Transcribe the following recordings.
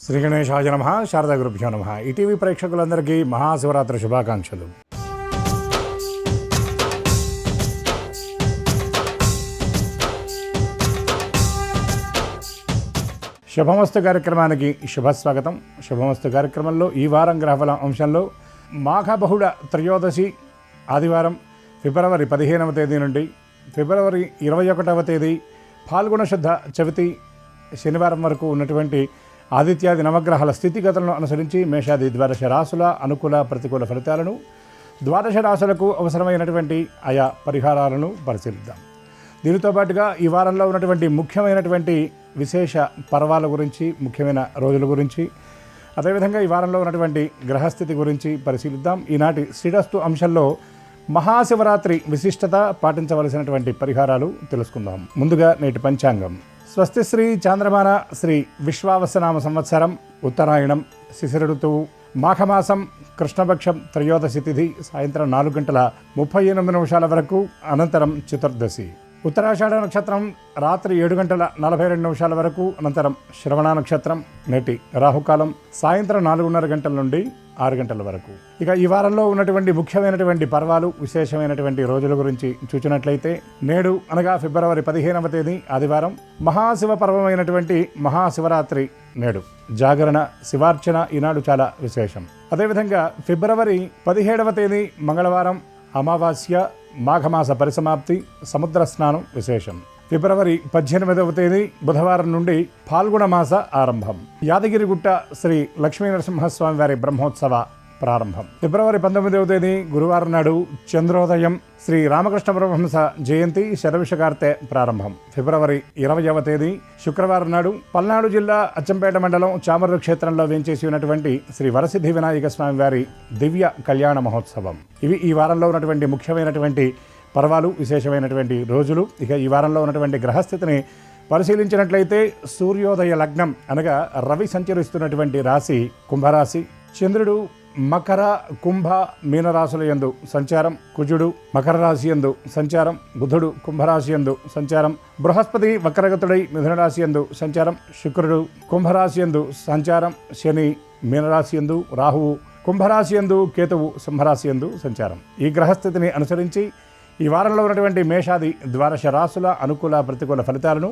శ్రీ గణేశాయ నమః. శారదా గురుభ్యో నమః. ఈటీవీ ప్రేక్షకులందరికీ మహాశివరాత్రి శుభాకాంక్షలు. శుభమస్తు కార్యక్రమానికి శుభస్వాగతం. శుభమస్తు కార్యక్రమంలో ఈ వారం గ్రహఫలం అంశంలో మాఘబహుళ త్రయోదశి ఆదివారం ఫిబ్రవరి 15వ తేదీ నుండి ఫిబ్రవరి 21వ తేదీ ఫాల్గుణ శుద్ధ చవితి శనివారం వరకు ఉన్నటువంటి ఆదిత్యాది నవగ్రహాల స్థితిగతులను అనుసరించి మేషాది ద్వాదశ రాశుల అనుకూల ప్రతికూల ఫలితాలను, ద్వాదశ రాశులకు అవసరమైనటువంటి ఆయా పరిహారాలను పరిశీలిద్దాం. దీనితో పాటుగా ఈ వారంలో ఉన్నటువంటి ముఖ్యమైనటువంటి విశేష పర్వాల గురించి, ముఖ్యమైన రోజుల గురించి, అదేవిధంగా ఈ వారంలో ఉన్నటువంటి గ్రహస్థితి గురించి పరిశీలిద్దాం. ఈనాటి శ్రీరస్తు అంశంలో మహాశివరాత్రి విశిష్టత, పాటించవలసినటువంటి పరిహారాలు తెలుసుకుందాం. ముందుగా నేటి పంచాంగం. స్వస్తి శ్రీ చాంద్రమాన శ్రీ విశ్వావసనామ సంవత్సరం ఉత్తరాయణం శిశిర ఋతువు మాఘమాసం కృష్ణపక్షం త్రయోదశి తిథి సాయంత్రం 4:38 వరకు, అనంతరం చతుర్దశి. ఉత్తరాషాఢ నక్షత్రం రాత్రి 7:42 వరకు, అనంతరం శ్రవణ నక్షత్రం. నేటి రాహుకాలం సాయంత్రం 4:30 నుండి 6 వరకు. ఇక ఈ వారంలో ఉన్నటువంటి ముఖ్యమైనటువంటి పర్వాలు, విశేషమైనటువంటి రోజుల గురించి చూచినట్లయితే, నేడు అనగా ఫిబ్రవరి 15వ తేదీ ఆదివారం మహాశివ పర్వమైనటువంటి మహాశివరాత్రి. నేడు జాగరణ, శివార్చన ఈనాడు చాలా విశేషం. అదేవిధంగా ఫిబ్రవరి 17వ తేదీ మంగళవారం అమావాస్య, మాఘమాస పరిసమాప్తి, సముద్ర స్నానం విశేషం. ఫిబ్రవరి 18వ తేదీ బుధవారం నుండి ఫాల్గుణ మాస ఆరంభం. యాదగిరిగుట్ట శ్రీ లక్ష్మీనరసింహస్వామి వారి బ్రహ్మోత్సవ ప్రారంభం. ఫిబ్రవరి 19వ తేదీ గురువారం నాడు చంద్రోదయం. శ్రీ రామకృష్ణ పరమహంస జయంతి శతవిషకార్తె ప్రారంభం. ఫిబ్రవరి 20వ తేదీ శుక్రవారం నాడు పల్నాడు జిల్లా అచ్చంపేట మండలం చామర్రు క్షేత్రంలో వేంచేసి ఉన్నటువంటి శ్రీ వరసిద్ధి వినాయక స్వామి వారి దివ్య కళ్యాణ మహోత్సవం. ఇవి ఈ వారంలో ఉన్నటువంటి ముఖ్యమైనటువంటి పర్వాలు, విశేషమైనటువంటి రోజులు. ఇక ఈ వారంలో ఉన్నటువంటి గ్రహస్థితిని పరిశీలించినట్లయితే, సూర్యోదయ లగ్నం అనగా రవి సంచరిస్తున్నటువంటి రాశి కుంభరాశి. చంద్రుడు మకర, కుంభ, మీనరాశుల యందు సంచారం. కుజుడు మకర రాశి యందు సంచారం. బుధుడు కుంభరాశి యందు సంచారం. బృహస్పతి వక్రగతుడై మిథున రాశి యందు సంచారం. శుక్రుడు కుంభరాశి యందు సంచారం. శని మీనరాశి యందు, రాహువు కుంభరాశి యందు, కేతువు సింహరాశి యందు సంచారం. ఈ గ్రహస్థితిని అనుసరించి ఈ వారంలో ఉన్నటువంటి మేషాది ద్వాదశ రాశుల అనుకూల ప్రతికూల ఫలితాలను,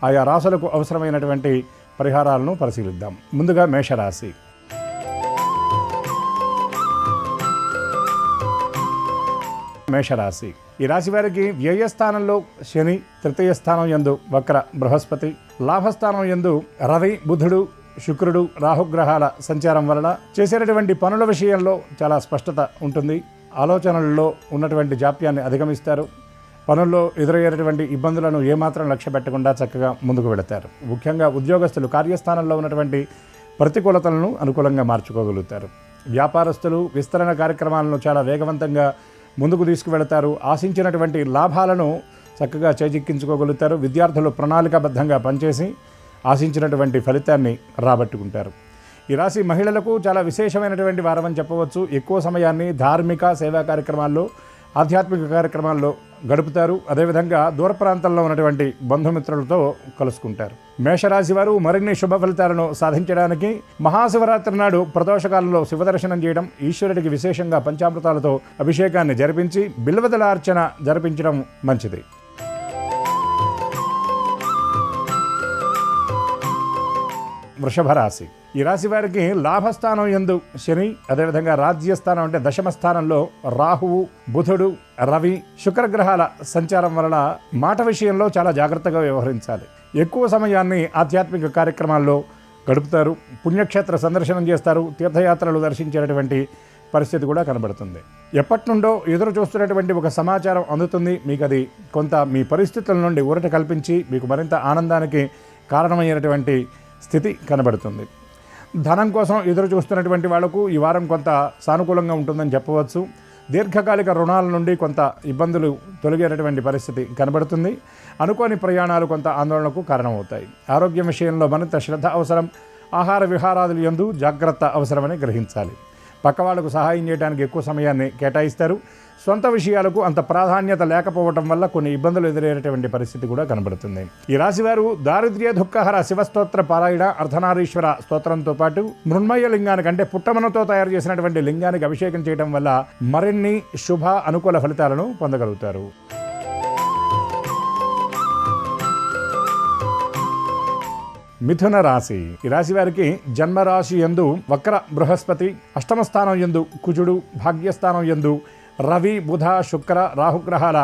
ఆయా రాశులకు అవసరమైనటువంటి పరిహారాలను పరిశీలిద్దాం. ముందుగా మేషరాశి. మేషరాశి ఈ రాశి వారికి వ్యయస్థానంలో శని, తృతీయ స్థానం యందు వక్ర బృహస్పతి, లాభస్థానం యందు రవి, బుధుడు, శుక్రుడు, రాహుగ్రహాల సంచారం వలన చేసేటటువంటి పనుల విషయంలో చాలా స్పష్టత ఉంటుంది. ఆలోచనల్లో ఉన్నటువంటి జాప్యాన్ని అధిగమిస్తారు. పనుల్లో ఎదురయ్యేటటువంటి ఇబ్బందులను ఏమాత్రం లక్ష్య పెట్టకుండా చక్కగా ముందుకు వెళతారు. ముఖ్యంగా ఉద్యోగస్తులు కార్యస్థానంలో ఉన్నటువంటి ప్రతికూలతలను అనుకూలంగా మార్చుకోగలుగుతారు. వ్యాపారస్తులు విస్తరణ కార్యక్రమాలను చాలా వేగవంతంగా ముందుకు తీసుకువెళతారు. ఆశించినటువంటి లాభాలను చక్కగా చేజిక్కించుకోగలుగుతారు. విద్యార్థులు ప్రణాళికాబద్ధంగా పనిచేసి ఆశించినటువంటి ఫలితాన్ని రాబట్టుకుంటారు. ఈ రాశి మహిళలకు చాలా విశేషమైనటువంటి వారం అని చెప్పవచ్చు. ఎక్కువ సమయాన్ని ధార్మిక సేవా కార్యక్రమాల్లో, ఆధ్యాత్మిక కార్యక్రమాల్లో గడుపుతారు. అదేవిధంగా దూర ప్రాంతాల్లో ఉన్నటువంటి బంధుమిత్రులతో కలుసుకుంటారు. మేషరాశి వారు మరిన్ని శుభ ఫలితాలను సాధించడానికి మహాశివరాత్రి నాడు ప్రదోషకాలంలో శివదర్శనం చేయడం, ఈశ్వరుడికి విశేషంగా పంచామృతాలతో అభిషేకాన్ని జరిపించి బిల్వదళ అర్చన జరిపించడం మంచిది. వృషభ రాశి ఈ రాశి వారికి లాభస్థానం యందు శని, అదేవిధంగా రాజ్యస్థానం అంటే దశమ స్థానంలో రాహువు, బుధుడు, రవి, శుక్రగ్రహాల సంచారం వలన మాట విషయంలో చాలా జాగ్రత్తగా వ్యవహరించాలి. ఎక్కువ సమయాన్ని ఆధ్యాత్మిక కార్యక్రమాల్లో గడుపుతారు. పుణ్యక్షేత్ర సందర్శనం చేస్తారు. తీర్థయాత్రలు దర్శించేటటువంటి పరిస్థితి కూడా కనబడుతుంది. ఎప్పటి నుండో ఎదురు చూస్తున్నటువంటి ఒక సమాచారం అందుతుంది. మీకు అది కొంత మీ పరిస్థితుల నుండి ఊరట కల్పించి మీకు మరింత ఆనందానికి కారణమైనటువంటి స్థితి కనబడుతుంది. ధనం కోసం ఎదురు చూస్తున్నటువంటి వాళ్లకు ఈ వారం కొంత సానుకూలంగా ఉంటుందని చెప్పవచ్చు. దీర్ఘకాలిక రుణాల నుండి కొంత ఇబ్బందులు తొలగేటటువంటి పరిస్థితి కనబడుతుంది. అనుకోని ప్రయాణాలు కొంత ఆందోళనకు కారణమవుతాయి. ఆరోగ్యం విషయంలో మరింత శ్రద్ధ అవసరం. ఆహార విహారాదుల యందు జాగ్రత్త అవసరమని గ్రహించాలి. పక్క వాళ్లకు సహాయం చేయడానికి ఎక్కువ సమయాన్ని కేటాయిస్తారు. సొంత విషయాలకు అంత ప్రాధాన్యత లేకపోవటం వల్ల కొన్ని ఇబ్బందులు ఎదురయ్యేటువంటి పరిస్థితి కూడా కనబడుతుంది. ఈ రాశివారు దారిద్ర్య దుఃఖహర శివస్తోత్ర పారాయణ అర్ధనారీశ్వర స్తోత్రంతో పాటు మృన్మయ లింగానికి అంటే పుట్టమనతో తయారు చేసినటువంటి లింగానికి అభిషేకం చేయడం వల్ల మరిన్ని శుభ అనుకూల ఫలితాలను పొందగలుగుతారు. మిథున రాశి. ఈ రాశి వారికి జన్మరాశి యందు వక్ర బృహస్పతి, అష్టమ స్థానం యందు కుజుడు, భాగ్యస్థానం యందు రవి, బుధ, శుక్ర, రాహుగ్రహాల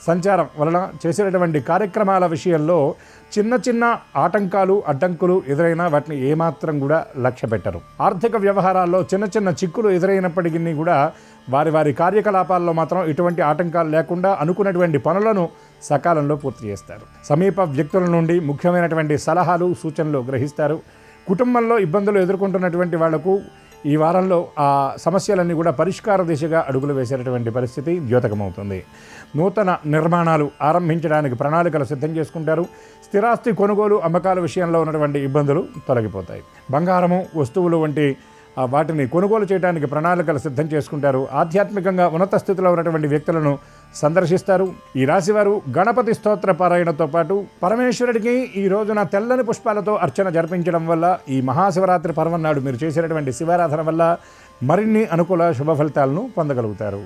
సంచారం వలన చేసేటటువంటి కార్యక్రమాల విషయంలో చిన్న చిన్న ఆటంకాలు అడ్డంకులు ఎదురైనా వాటిని ఏమాత్రం కూడా లక్ష్య పెట్టరు. ఆర్థిక వ్యవహారాల్లో చిన్న చిన్న చిక్కులు ఎదురైనప్పటికీ కూడా వారి వారి కార్యకలాపాల్లో మాత్రం ఎటువంటి ఆటంకాలు లేకుండా అనుకున్నటువంటి పనులను సకాలంలో పూర్తి చేస్తారు. సమీప వ్యక్తుల నుండి ముఖ్యమైనటువంటి సలహాలు సూచనలు గ్రహిస్తారు. కుటుంబంలో ఇబ్బందులు ఎదుర్కొంటున్నటువంటి వాళ్లకు ఈ వారంలో ఆ సమస్యలన్నీ కూడా పరిష్కార దిశగా అడుగులు వేసేటటువంటి పరిస్థితి ద్యోతకమవుతుంది. నూతన నిర్మాణాలు ఆరంభించడానికి ప్రణాళికలు సిద్ధం చేసుకుంటారు. స్థిరాస్తి కొనుగోలు అమ్మకాల విషయంలో ఉన్నటువంటి ఇబ్బందులు తొలగిపోతాయి. బంగారము, వస్తువులు వంటి వాటిని కొనుగోలు చేయడానికి ప్రణాళికలు సిద్ధం చేసుకుంటారు. ఆధ్యాత్మికంగా ఉన్నత స్థితిలో ఉన్నటువంటి వ్యక్తులను సందర్శిస్తారు. ఈ రాశివారు గణపతి స్తోత్ర పారాయణతో పాటు పరమేశ్వరుడికి ఈ రోజున తెల్లని పుష్పాలతో అర్చన జరిపించడం వల్ల ఈ మహాశివరాత్రి పర్వం నాడు మీరు చేసేటటువంటి శివారాధన వల్ల మరిన్ని అనుకూల శుభ ఫలితాలను పొందగలుగుతారు.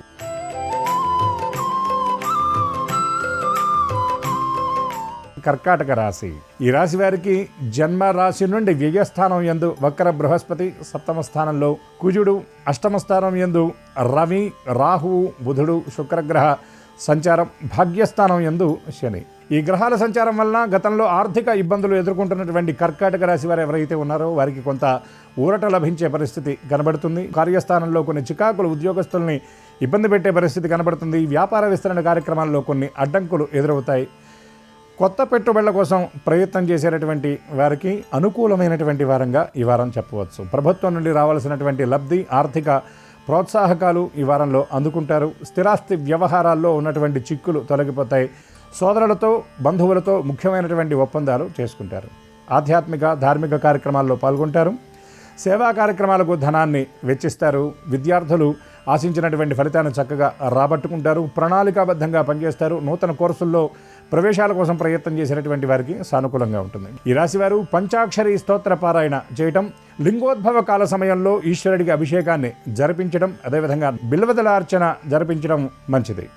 కర్కాటక రాశి. ఈ రాశి వారికి జన్మ రాశి నుండి వ్యయస్థానం యందు వక్ర బృహస్పతి, సప్తమ స్థానంలో కుజుడు, అష్టమ స్థానం యందు రవి, రాహువు, బుధుడు, శుక్రగ్రహ సంచారం, భాగ్యస్థానం యందు శని. ఈ గ్రహాల సంచారం వలన గతంలో ఆర్థిక ఇబ్బందులు ఎదుర్కొంటున్నటువంటి కర్కాటక రాశి వారు ఎవరైతే ఉన్నారో వారికి కొంత ఊరట లభించే పరిస్థితి కనబడుతుంది. కార్యస్థానంలో కొన్ని చికాకులు ఉద్యోగస్తుల్ని ఇబ్బంది పెట్టే పరిస్థితి కనబడుతుంది. వ్యాపార విస్తరణ కార్యక్రమాల్లో కొన్ని అడ్డంకులు ఎదురవుతాయి. కొత్త పెట్టుబడుల కోసం ప్రయత్నం చేసేటటువంటి వారికి అనుకూలమైనటువంటి వారంగా ఈ వారం చెప్పవచ్చు. ప్రభుత్వం నుండి రావాల్సినటువంటి లబ్ధి, ఆర్థిక ప్రోత్సాహకాలు ఈ వారంలో అందుకుంటారు. స్థిరాస్తి వ్యవహారాల్లో ఉన్నటువంటి చిక్కులు తొలగిపోతాయి. సోదరులతో, బంధువులతో ముఖ్యమైనటువంటి ఒప్పందాలు చేసుకుంటారు. ఆధ్యాత్మిక, ధార్మిక కార్యక్రమాల్లో పాల్గొంటారు. సేవా కార్యక్రమాలకు ధనాన్ని వెచ్చిస్తారు. విద్యార్థులు ఆశించినటువంటి ఫలితాన్ని చక్కగా రాబట్టుకుంటారు. ప్రణాళికాబద్ధంగా పనిచేస్తారు. నూతన కోర్సుల్లో ప్రవేశాల కోసం ప్రయత్నం చేసినటువంటి వారికి సానుకూలంగా ఉంటుంది. ఈ రాశివారు పంచాక్షరి స్తోత్ర పారాయణ చేయటం, లింగోద్భవ కాల సమయంలో ఈశ్వరుడికి అభిషేకాన్ని జరిపించడం, అదేవిధంగా బిల్వదల అర్చన జరిపించడం మంచిది.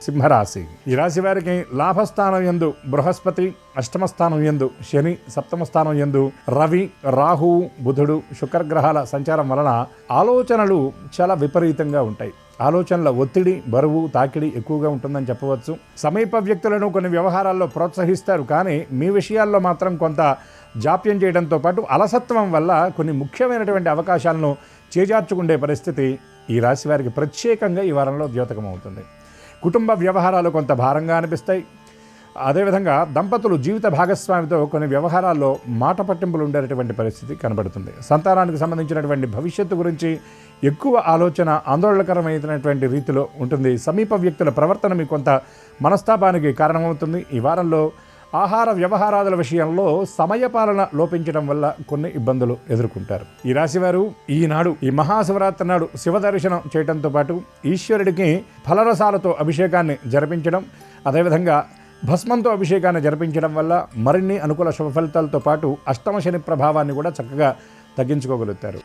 సింహరాశి. ఈ రాశి వారికి లాభస్థానం యందు బృహస్పతి, అష్టమ స్థానం యందు శని, సప్తమ స్థానం యందు రవి, రాహువు, బుధుడు, శుక్రగ్రహాల సంచారం వలన ఆలోచనలు చాలా విపరీతంగా ఉంటాయి. ఆలోచనల ఒత్తిడి, బరువు, తాకిడి ఎక్కువగా ఉంటుందని చెప్పవచ్చు. సమీప వ్యక్తులను కొన్ని వ్యవహారాల్లో ప్రోత్సహిస్తారు, కానీ మీ విషయాల్లో మాత్రం కొంత జాప్యం చేయడంతో పాటు అలసత్వం వల్ల కొన్ని ముఖ్యమైనటువంటి అవకాశాలను చేజార్చుకునే పరిస్థితి ఈ రాశి వారికి ప్రత్యేకంగా ఈ వారంలో ద్యోతకమవుతుంది. కుటుంబ వ్యవహారాలు కొంత భారంగా అనిపిస్తాయి. అదేవిధంగా దంపతులు జీవిత భాగస్వామితో కొన్ని వ్యవహారాల్లో మాట పట్టింపులు ఉండేటువంటి పరిస్థితి కనబడుతుంది. సంతానానికి సంబంధించినటువంటి భవిష్యత్తు గురించి ఎక్కువ ఆలోచన ఆందోళనకరమైనటువంటి రీతిలో ఉంటుంది. సమీప వ్యక్తుల ప్రవర్తన మీకు కొంత మనస్తాపానికి కారణమవుతుంది. ఈ వారంలో ఆహార వ్యవహారాల విషయంలో సమయపాలన లోపించడం వల్ల కొన్ని ఇబ్బందులు ఎదుర్కొంటారు. ఈ రాశివారు ఈనాడు ఈ మహాశివరాత్రి నాడు శివ దర్శనం చేయడంతో పాటు ఈశ్వరుడికి ఫలరసాలతో అభిషేకాన్ని జరిపించడం, అదేవిధంగా భస్మంతో అభిషేకాన్ని జరిపించడం వల్ల మరిన్ని అనుకూల శుభ ఫలితాలతో పాటు అష్టమ శని ప్రభావాన్ని కూడా చక్కగా తగ్గించుకోగలుగుతారు.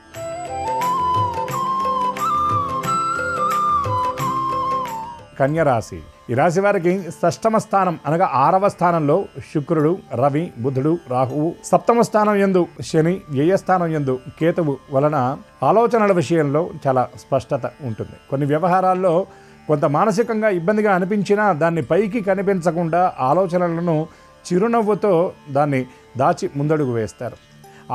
కన్యరాశి. ఈ రాశి వారికి షష్టమ స్థానం అనగా 6వ స్థానంలో శుక్రుడు, రవి, బుధుడు, రాహువు, సప్తమ స్థానం యందు శని, వ్యయస్థానం యందు కేతువు వలన ఆలోచనల విషయంలో చాలా స్పష్టత ఉంటుంది. కొన్ని వ్యవహారాల్లో కొంత మానసికంగా ఇబ్బందిగా అనిపించినా దాన్ని పైకి కనిపించకుండా ఆలోచనలను చిరునవ్వుతో దాన్ని దాచి ముందడుగు వేస్తారు.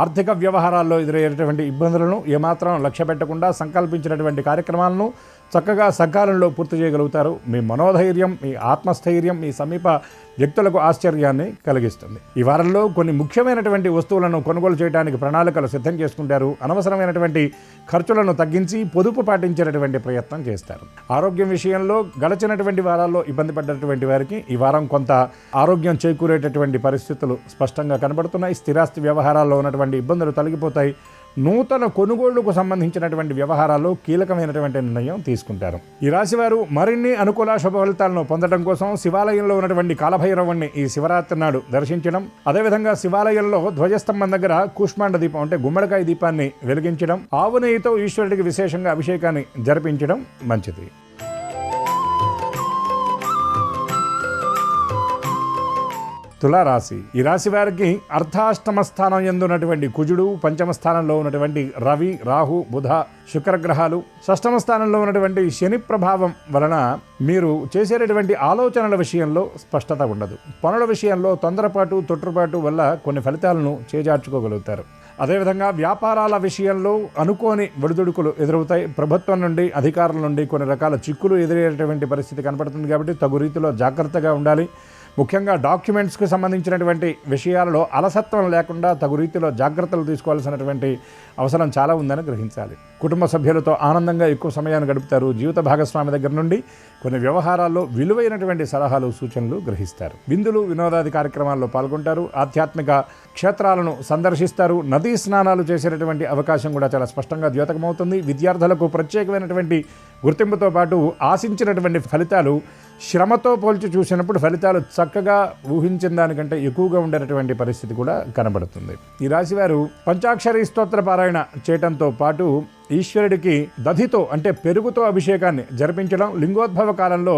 ఆర్థిక వ్యవహారాల్లో ఎదురయ్యేటువంటి ఇబ్బందులను ఏమాత్రం లక్ష్య పెట్టకుండా సంకల్పించినటువంటి కార్యక్రమాలను చక్కగా సకాలంలో పూర్తి చేయగలుగుతారు. మీ మనోధైర్యం, మీ ఆత్మస్థైర్యం మీ సమీప వ్యక్తులకు ఆశ్చర్యాన్ని కలిగిస్తుంది. ఈ వారంలో కొన్ని ముఖ్యమైనటువంటి వస్తువులను కొనుగోలు చేయడానికి ప్రణాళికలు సిద్ధం చేసుకుంటారు. అనవసరమైనటువంటి ఖర్చులను తగ్గించి పొదుపు పాటించేటటువంటి ప్రయత్నం చేస్తారు. ఆరోగ్యం విషయంలో గడిచినటువంటి వారాల్లో ఇబ్బంది పడ్డటువంటి వారికి ఈ వారం కొంత ఆరోగ్యం చేకూరేటటువంటి పరిస్థితులు స్పష్టంగా కనబడుతున్నాయి. స్థిరాస్తి వ్యవహారాల్లో ఉన్నటువంటి ఇబ్బందులు తొలగిపోతాయి. నూతన కొనుగోళ్లకు సంబంధించినటువంటి వ్యవహారాల్లో కీలకమైనటువంటి నిర్ణయం తీసుకుంటారు. ఈ రాశివారు మరిన్ని అనుకూల శుభ ఫలితాలను పొందడం కోసం శివాలయంలో ఉన్నటువంటి కాలభైరవుణ్ణి ఈ శివరాత్రి నాడు దర్శించడం, అదేవిధంగా శివాలయంలో ధ్వజస్తంభం దగ్గర కూష్మాండ దీపం అంటే గుమ్మడికాయ దీపాన్ని వెలిగించడం, ఆవు నెయ్యితో ఈశ్వరుడికి విశేషంగా అభిషేకాన్ని జరిపించడం మంచిది. తులారాశి. ఈ రాశి వారికి అర్ధాష్టమ స్థానం యందు ఉన్నటువంటి కుజుడు, పంచమ స్థానంలో ఉన్నటువంటి రవి, రాహు, బుధ, శుక్రగ్రహాలు, షష్టమ స్థానంలో ఉన్నటువంటి శని ప్రభావం వలన మీరు చేసేటటువంటి ఆలోచనల విషయంలో స్పష్టత ఉండదు. పనుల విషయంలో తొందరపాటు, తొట్టుపాటు వల్ల కొన్ని ఫలితాలను చేజార్చుకోగలుగుతారు. అదేవిధంగా వ్యాపారాల విషయంలో అనుకోని ఒడిదుడుకులు ఎదురవుతాయి. ప్రభుత్వం నుండి, అధికారుల నుండి కొన్ని రకాల చిక్కులు ఎదురయ్యేటువంటి పరిస్థితి కనపడుతుంది. కాబట్టి తగు రీతిలో జాగ్రత్తగా ఉండాలి. ముఖ్యంగా డాక్యుమెంట్స్కి సంబంధించినటువంటి విషయాలలో అలసత్వం లేకుండా తగు రీతిలో జాగ్రత్తలు తీసుకోవాల్సినటువంటి అవసరం చాలా ఉందని గ్రహించాలి. కుటుంబ సభ్యులతో ఆనందంగా ఎక్కువ సమయాన్ని గడుపుతారు. జీవిత భాగస్వామి దగ్గర నుండి కొన్ని వ్యవహారాల్లో విలువైనటువంటి సలహాలు, సూచనలు గ్రహిస్తారు. విందులు, వినోదాది కార్యక్రమాల్లో పాల్గొంటారు. ఆధ్యాత్మిక క్షేత్రాలను సందర్శిస్తారు. నదీ స్నానాలు చేసేటటువంటి అవకాశం కూడా చాలా స్పష్టంగా ద్యోతకమవుతుంది. విద్యార్థులకు ప్రత్యేకమైనటువంటి గుర్తింపుతో పాటు ఆశించినటువంటి ఫలితాలు శ్రమతో పోల్చి చూసినప్పుడు ఫలితాలు చక్కగా ఊహించిన దానికంటే ఎక్కువగా ఉండేటటువంటి పరిస్థితి కూడా కనబడుతుంది. ఈ రాశివారు పంచాక్షరి స్తోత్ర పారాయణ చేయటంతో పాటు ఈశ్వరుడికి దధితో అంటే పెరుగుతో అభిషేకాన్ని జరిపించడం, లింగోద్భవ కాలంలో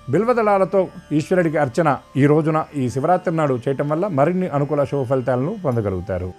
బిల్వదళాలతో ఈశ్వరుడికి అర్చన ఈ రోజున ఈ శివరాత్రి నాడు చేయటం వల్ల మరిన్ని అనుకూల శుభ ఫలితాలను పొందగలుగుతారు.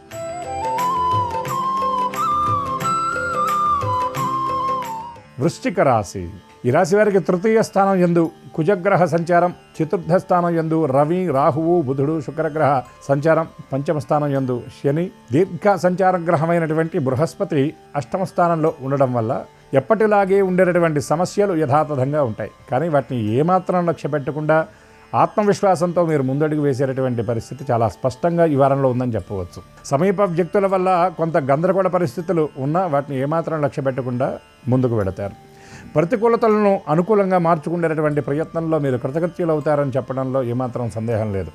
వృశ్చిక రాశి. ఈ రాశి వారికి తృతీయ స్థానం యందు కుజగ్రహ సంచారం, చతుర్థ స్థానం యందు రవి, రాహువు, బుధుడు, శుక్రగ్రహ సంచారం, పంచమ స్థానం యందు శని, దీర్ఘ సంచార గ్రహమైనటువంటి బృహస్పతి అష్టమ స్థానంలో ఉండడం వల్ల ఎప్పటిలాగే ఉండేటటువంటి సమస్యలు యథాతథంగా ఉంటాయి. కానీ వాటిని ఏమాత్రం లక్ష్య పెట్టకుండా ఆత్మవిశ్వాసంతో మీరు ముందడుగు వేసేటటువంటి పరిస్థితి చాలా స్పష్టంగా ఈ వారంలో ఉందని చెప్పవచ్చు. సమీప వ్యక్తుల వల్ల కొంత గందరగోళ పరిస్థితులు ఉన్నా వాటిని ఏమాత్రం లక్ష్య పెట్టకుండా ముందుకు వెళతారు. ప్రతికూలతలను అనుకూలంగా మార్చుకునేటటువంటి ప్రయత్నంలో మీరు కృతకృత్యులు అవుతారని చెప్పడంలో ఏమాత్రం సందేహం లేదు.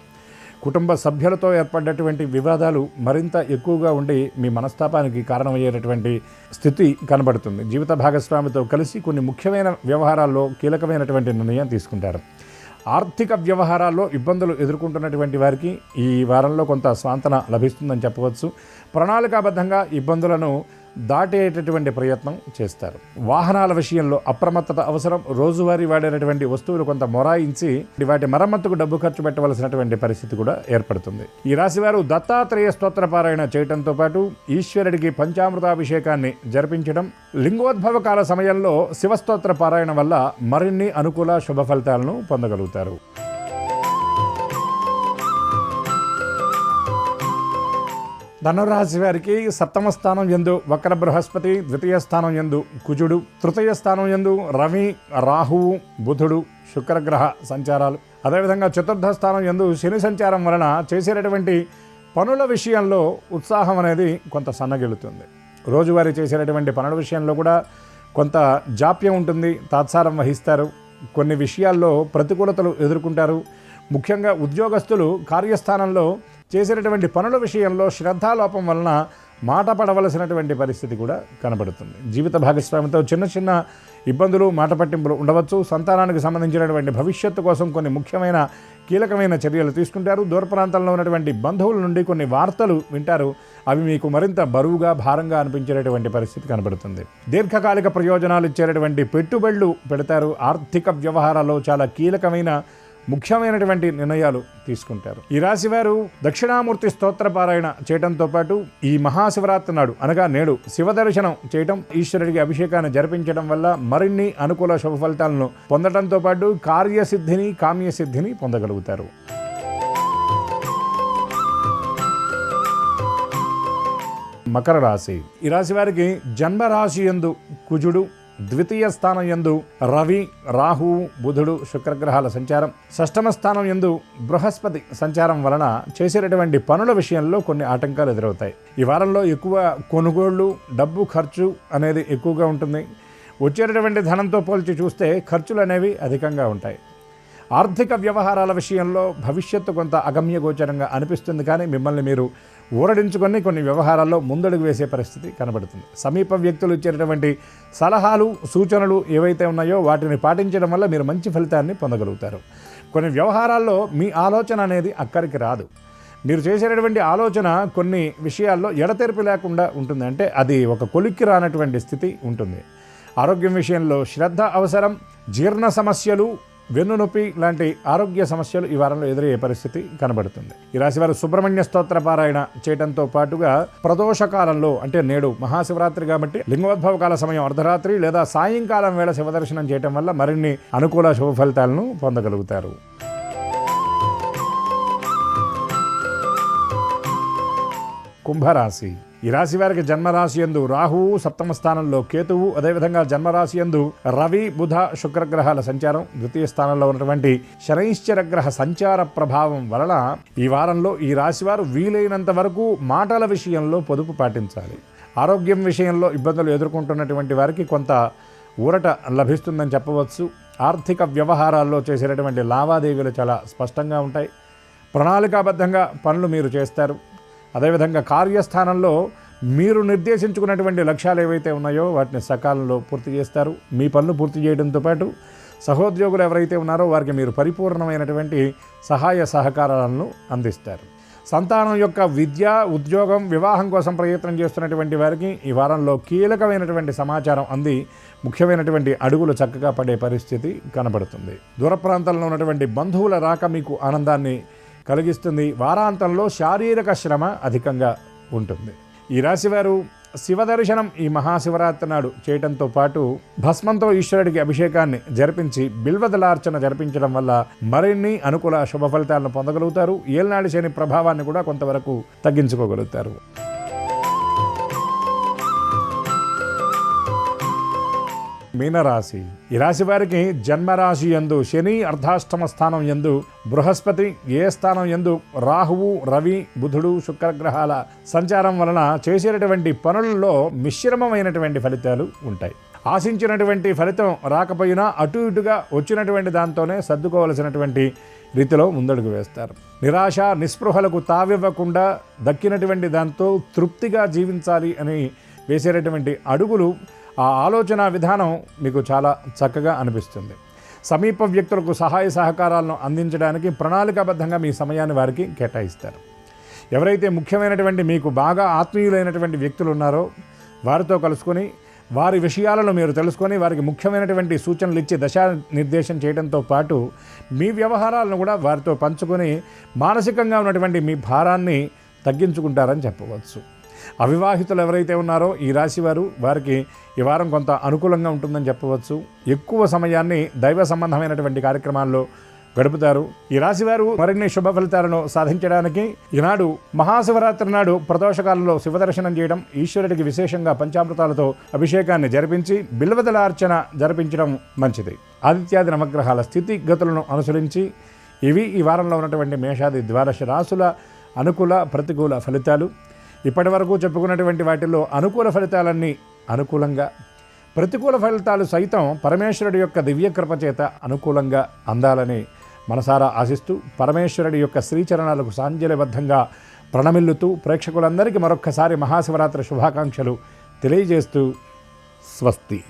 కుటుంబ సభ్యులతో ఏర్పడ్డటువంటి వివాదాలు మరింత ఎక్కువగా ఉండి మీ మనస్తాపానికి కారణమయ్యేటటువంటి స్థితి కనబడుతుంది. జీవిత భాగస్వామితో కలిసి కొన్ని ముఖ్యమైన వ్యవహారాల్లో కీలకమైనటువంటి నిర్ణయం తీసుకుంటారు. ఆర్థిక వ్యవహారాల్లో ఇబ్బందులు ఎదుర్కొంటున్నటువంటి వారికి ఈ వారంలో కొంత స్వాంతన లభిస్తుందని చెప్పవచ్చు. ప్రణాళికాబద్ధంగా ఇబ్బందులను దాటేటటువంటి ప్రయత్నం చేస్తారు. వాహనాల విషయంలో అప్రమత్తత అవసరం. రోజువారీ వాడేటటువంటి వస్తువులు కొంత మొరాయించి వాటి మరమ్మతుకు డబ్బు ఖర్చు పెట్టవలసినటువంటి పరిస్థితి కూడా ఏర్పడుతుంది. ఈ రాశివారు దత్తాత్రేయ స్తోత్ర పారాయణ చేయడంతో పాటు ఈశ్వరుడికి పంచామృతాభిషేకాన్ని జరిపించడం, లింగోద్భవ కాల సమయంలో శివస్తోత్ర పారాయణ వల్ల మరిన్ని అనుకూల శుభ ఫలితాలను పొందగలుగుతారు. ధనురాశి వారికి సప్తమ స్థానం యందు వక్ర బృహస్పతి, ద్వితీయ స్థానం యందు కుజుడు, తృతీయ స్థానం యందు రవి, రాహువు, బుధుడు, శుక్రగ్రహ సంచారాలు, అదేవిధంగా చతుర్థ స్థానం యందు శని సంచారం వలన చేసేటటువంటి పనుల విషయంలో ఉత్సాహం అనేది కొంత సన్నగిలుతుంది. రోజువారీ చేసేటటువంటి పనుల విషయంలో కూడా కొంత జాప్యం ఉంటుంది. తాత్సారం వహిస్తారు. కొన్ని విషయాల్లో ప్రతికూలతలు ఎదుర్కొంటారు. ముఖ్యంగా ఉద్యోగస్తులు కార్యస్థానంలో చేసేటటువంటి పనుల విషయంలో శ్రద్ధాలోపం వలన మాట పడవలసినటువంటి పరిస్థితి కూడా కనబడుతుంది. జీవిత భాగస్వామితో చిన్న చిన్న ఇబ్బందులు, మాట పట్టింపులు ఉండవచ్చు. సంతానానికి సంబంధించినటువంటి భవిష్యత్తు కోసం కొన్ని ముఖ్యమైన కీలకమైన చర్యలు తీసుకుంటారు. దూర ప్రాంతంలో ఉన్నటువంటి బంధువుల నుండి కొన్ని వార్తలు వింటారు. అవి మీకు మరింత బరువుగా, భారంగా అనిపించేటటువంటి పరిస్థితి కనబడుతుంది. దీర్ఘకాలిక ప్రయోజనాలు ఇచ్చేటటువంటి పెట్టుబడులు పెడతారు. ఆర్థిక వ్యవహారాల్లో చాలా కీలకమైన ముఖ్యమైనటువంటి నిర్ణయాలు తీసుకుంటారు. ఈ రాశివారు దక్షిణామూర్తి స్తోత్ర పారాయణ చేయడంతో పాటు ఈ మహాశివరాత్రి నాడు అనగా నేడు శివ దర్శనం చేయటం, ఈశ్వరుడికి అభిషేకాన్ని జరిపించడం వల్ల మరిన్ని అనుకూల శుభ ఫలితాలను పొందడంతో పాటు కార్యసిద్ధిని, కామ్యసిద్ధిని పొందగలుగుతారు. మకర రాశి. ఈ రాశి వారికి జన్మరాశి యందు కుజుడు, ద్వితీయ స్థానం యందు రవి, రాహువు, బుధుడు, శుక్రగ్రహాల సంచారం, షష్టమ స్థానం యందు బృహస్పతి సంచారం వలన చేసేటటువంటి పనుల విషయంలో కొన్ని ఆటంకాలు ఎదురవుతాయి. ఈ వారంలో ఎక్కువ కొనుగోళ్లు, డబ్బు ఖర్చు అనేది ఎక్కువగా ఉంటుంది. వచ్చేటటువంటి ధనంతో పోల్చి చూస్తే ఖర్చులు అనేవి అధికంగా ఉంటాయి. ఆర్థిక వ్యవహారాల విషయంలో భవిష్యత్తు కొంత అగమ్యగోచరంగా అనిపిస్తుంది. కానీ మిమ్మల్ని మీరు ఊరడించుకొని కొన్ని వ్యవహారాల్లో ముందడుగు వేసే పరిస్థితి కనబడుతుంది. సమీప వ్యక్తులు ఇచ్చేటటువంటి సలహాలు, సూచనలు ఏవైతే ఉన్నాయో వాటిని పాటించడం వల్ల మీరు మంచి ఫలితాన్ని పొందగలుగుతారు. కొన్ని వ్యవహారాల్లో మీ ఆలోచన అనేది అక్కడికి రాదు. మీరు చేసేటటువంటి ఆలోచన కొన్ని విషయాల్లో ఎడతెరిపి లేకుండా ఉంటుంది. అంటే అది ఒక కొలిక్కి రానటువంటి స్థితి ఉంటుంది. ఆరోగ్యం విషయంలో శ్రద్ధ అవసరం. జీర్ణ సమస్యలు, వెన్నునొప్పి లాంటి ఆరోగ్య సమస్యలు ఈ వారంలో ఎదురయ్యే పరిస్థితి కనబడుతుంది. ఈ రాశివారు సుబ్రహ్మణ్య స్తోత్ర పారాయణ చేయడంతో పాటుగా ప్రదోష కాలంలో, అంటే నేడు మహాశివరాత్రి కాబట్టి లింగోద్భవ కాల సమయం అర్ధరాత్రి లేదా సాయంకాలం వేళ శివదర్శనం చేయడం వల్ల మరిన్ని అనుకూల శుభ ఫలితాలను పొందగలుగుతారు. కుంభరాశి. ఈ రాశి వారికి జన్మరాశి యందు రాహువు, సప్తమ స్థానంలో కేతువు, అదేవిధంగా జన్మరాశి యందు రవి, బుధ, శుక్రగ్రహాల సంచారం, ద్వితీయ స్థానంలో ఉన్నటువంటి శనైశ్చర గ్రహ సంచార ప్రభావం వలన ఈ వారంలో ఈ రాశివారు వీలైనంత వరకు మాటల విషయంలో పొదుపు పాటించాలి. ఆరోగ్యం విషయంలో ఇబ్బందులు ఎదుర్కొంటున్నటువంటి వారికి కొంత ఊరట లభిస్తుందని చెప్పవచ్చు. ఆర్థిక వ్యవహారాల్లో చేసేటటువంటి లావాదేవీలు చాలా స్పష్టంగా ఉంటాయి. ప్రణాళికాబద్ధంగా పనులు మీరు చేస్తారు. అదేవిధంగా కార్యస్థానంలో మీరు నిర్దేశించుకున్నటువంటి లక్ష్యాలు ఏవైతే ఉన్నాయో వాటిని సకాలంలో పూర్తి చేస్తారు. మీ పనులు పూర్తి చేయడంతో పాటు సహోద్యోగులు ఎవరైతే ఉన్నారో వారికి మీరు పరిపూర్ణమైనటువంటి సహాయ సహకారాలను అందిస్తారు. సంతానం యొక్క విద్య, ఉద్యోగం, వివాహం కోసం ప్రయత్నం చేస్తున్నటువంటి వారికి ఈ వారంలో కీలకమైనటువంటి సమాచారం అంది ముఖ్యమైనటువంటి అడుగులు చక్కగా పడే పరిస్థితి కనబడుతుంది. దూర ప్రాంతాల్లో ఉన్నటువంటి బంధువుల రాక మీకు ఆనందాన్ని కలిగిస్తుంది. వారాంతంలో శారీరక శ్రమ అధికంగా ఉంటుంది. ఈ రాశివారు శివదర్శనం ఈ మహాశివరాత్రి నాడు చేయడంతో పాటు భస్మంతో ఈశ్వరుడికి అభిషేకాన్ని జరిపించి బిల్వదలార్చన జరిపించడం వల్ల మరిన్ని అనుకూల శుభ ఫలితాలను పొందగలుగుతారు. ఏళ్నాడి శని ప్రభావాన్ని కూడా కొంతవరకు తగ్గించుకోగలుగుతారు. మీనరాశి. ఈ రాశి వారికి జన్మరాశి యందు శని, అర్ధాష్టమ స్థానం యందు బృహస్పతి, ఏ స్థానం యందు రాహువు, రవి, బుధుడు, శుక్రగ్రహాల సంచారం వలన చేసేటటువంటి పనులలో మిశ్రమమైనటువంటి ఫలితాలు ఉంటాయి. ఆశించినటువంటి ఫలితం రాకపోయినా అటు ఇటుగా వచ్చినటువంటి దాంతోనే సర్దుకోవలసినటువంటి రీతిలో ముందడుగు వేస్తారు. నిరాశ, నిస్పృహలకు తావివ్వకుండా దక్కినటువంటి దాంతో తృప్తిగా జీవించాలి అని వేసేటటువంటి అడుగులు, ఆ ఆలోచన విధానం మీకు చాలా చక్కగా అనిపిస్తుంది. సమీప వ్యక్తులకు సహాయ సహకారాలను అందించడానికి ప్రణాళికాబద్ధంగా మీ సమయాన్ని వారికి కేటాయిస్తారు. ఎవరైతే ముఖ్యమైనటువంటి మీకు బాగా ఆత్మీయులైనటువంటి వ్యక్తులు ఉన్నారో వారితో కలుసుకొని వారి విషయాలను మీరు తెలుసుకొని వారికి ముఖ్యమైనటువంటి సూచనలు ఇచ్చి దశా నిర్దేశం చేయడంతో పాటు మీ వ్యవహారాలను కూడా వారితో పంచుకొని మానసికంగా ఉన్నటువంటి మీ భారాన్ని తగ్గించుకుంటారని చెప్పవచ్చు. అవివాహితులు ఎవరైతే ఉన్నారో ఈ రాశివారు వారికి ఈ వారం కొంత అనుకూలంగా ఉంటుందని చెప్పవచ్చు. ఎక్కువ సమయాన్ని దైవ సంబంధమైనటువంటి కార్యక్రమాల్లో గడుపుతారు. ఈ రాశివారు మరిన్ని శుభ ఫలితాలను సాధించడానికి ఈనాడు మహాశివరాత్రి నాడు ప్రదోషకాలంలో శివదర్శనం చేయడం, ఈశ్వరుడికి విశేషంగా పంచామృతాలతో అభిషేకాన్ని జరిపించి బిల్వదలార్చన జరిపించడం మంచిది. ఆదిత్యాది నవగ్రహాల స్థితిగతులను అనుసరించి ఇవి ఈ వారంలో ఉన్నటువంటి మేషాది ద్వాదశ రాశుల అనుకూల ప్రతికూల ఫలితాలు. ఇప్పటి వరకు చెప్పుకున్నటువంటి వాటిల్లో అనుకూల ఫలితాలన్నీ అనుకూలంగా, ప్రతికూల ఫలితాలు సైతం పరమేశ్వరుడి యొక్క దివ్యకృప చేత అనుకూలంగా అందాలని మనసారా ఆశిస్తూ పరమేశ్వరుడి యొక్క శ్రీచరణాలకు సాంజలిబద్ధంగా ప్రణమిల్లుతూ ప్రేక్షకులందరికీ మరొక్కసారి మహాశివరాత్రి శుభాకాంక్షలు తెలియజేస్తూ స్వస్తి.